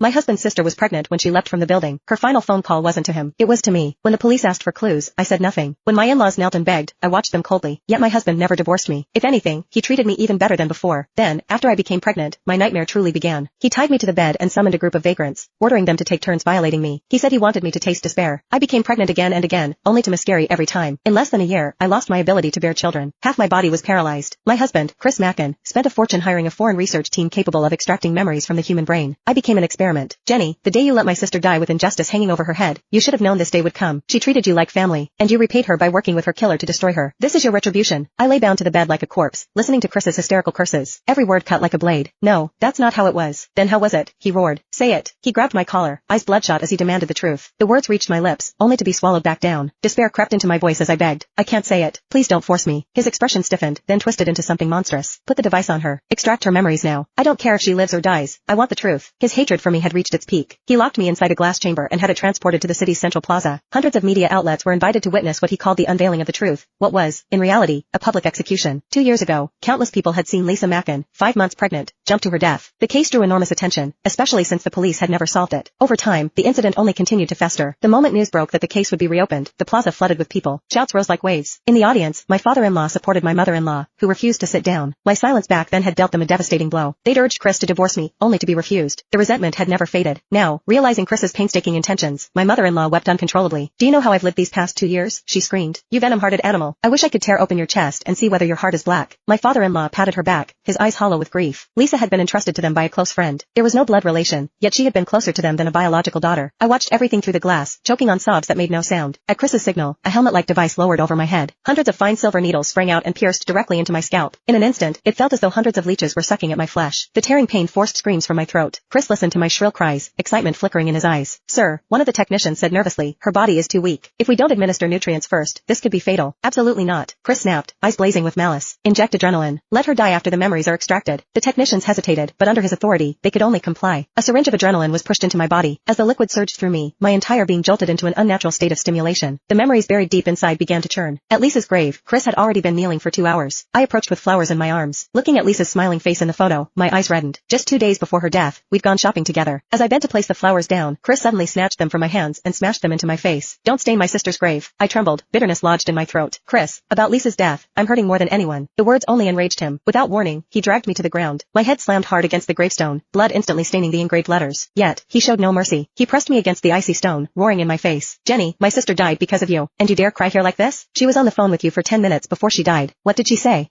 My husband's sister was pregnant when she left from the building. Her final phone call wasn't to him. It was to me. When the police asked for clues, I said nothing. When my in-laws knelt and begged, I watched them coldly. Yet my husband never divorced me. If anything, he treated me even better than before. Then, after I became pregnant, my nightmare truly began. He tied me to the bed and summoned a group of vagrants, ordering them to take turns violating me. He said he wanted me to taste despair. I became pregnant again and again, only to miscarry every time. In less than a year, I lost my ability to bear children. Half my body was paralyzed. My husband, Chris Mackin, spent a fortune hiring a foreign research team capable of extracting memories from the human brain. I became an experiment. Jenny, the day you let my sister die with injustice hanging over her head, you should have known this day would come. She treated you like family, and you repaid her by working with her killer to destroy her. This is your retribution. I lay bound to the bed like a corpse, listening to Chris's hysterical curses, every word cut like a blade. No, that's not how it was. Then how was it? He roared. Say it. He grabbed my collar, eyes bloodshot as he demanded the truth. The words reached my lips, only to be swallowed back down. Despair crept into my voice as I begged. I can't say it. Please don't force me. His expression stiffened, then twisted into something monstrous. Put the device on her. Extract her memories now. I don't care if she lives or dies. I want the truth. His hatred for me had reached its peak. He locked me inside a glass chamber and had it transported to the city's central plaza. Hundreds of media outlets were invited to witness what he called the unveiling of the truth. What was, in reality, a public execution. 2 years ago, countless people had seen Lisa Mackin, 5 months pregnant, jump to her death. The case drew enormous attention, especially since the police had never solved it. Over time, the incident only continued to fester. The moment news broke that the case would be reopened, the plaza flooded with people. Shouts rose like waves. In the audience, my father-in-law supported my mother-in-law, who refused to sit down. My silence back then had dealt them a devastating blow. They'd urged Chris to divorce me, only to be refused. The resentment had never faded. Now, realizing Chris's painstaking intentions, my mother-in-law wept uncontrollably. Do you know how I've lived these past 2 years? She screamed. You venom-hearted animal. I wish I could tear open your chest and see whether your heart is black. My father-in-law patted her back, his eyes hollow with grief. Lisa had been entrusted to them by a close friend. There was no blood relation, yet she had been closer to them than a biological daughter. I watched everything through the glass, choking on sobs that made no sound. At Chris's signal, a helmet-like device lowered over my head. Hundreds of fine silver needles sprang out and pierced directly into my scalp. In an instant, it felt as though hundreds of leeches were sucking at my flesh. The tearing pain forced screams from my throat. Chris listened to my shrill cries, excitement flickering in his eyes. Sir, one of the technicians said nervously, her body is too weak. If we don't administer nutrients first, this could be fatal. Absolutely not. Chris snapped, eyes blazing with malice. Inject adrenaline. Let her die after the memories are extracted. The technicians hesitated, but under his authority, they could only comply. A syringe of adrenaline was pushed into my body. As the liquid surged through me, my entire being jolted into an unnatural state of stimulation. The memories buried deep inside began to churn. At Lisa's grave, Chris had already been kneeling for 2 hours. I approached with flowers in my arms. Looking at Lisa's smiling face in the photo, my eyes reddened. Just 2 days before her death, we'd gone shopping together. As I bent to place the flowers down, Chris suddenly snatched them from my hands and smashed them into my face. Don't stain my sister's grave. I trembled, bitterness lodged in my throat. Chris, about Lisa's death, I'm hurting more than anyone. The words only enraged him. Without warning, he dragged me to the ground. My head slammed hard against the gravestone, blood instantly staining the engraved letters. Yet, he showed no mercy. He pressed me against the icy stone, roaring in my face. Jenny, my sister died because of you. And you dare cry here like this? She was on the phone with you for 10 minutes before she died. What did she say?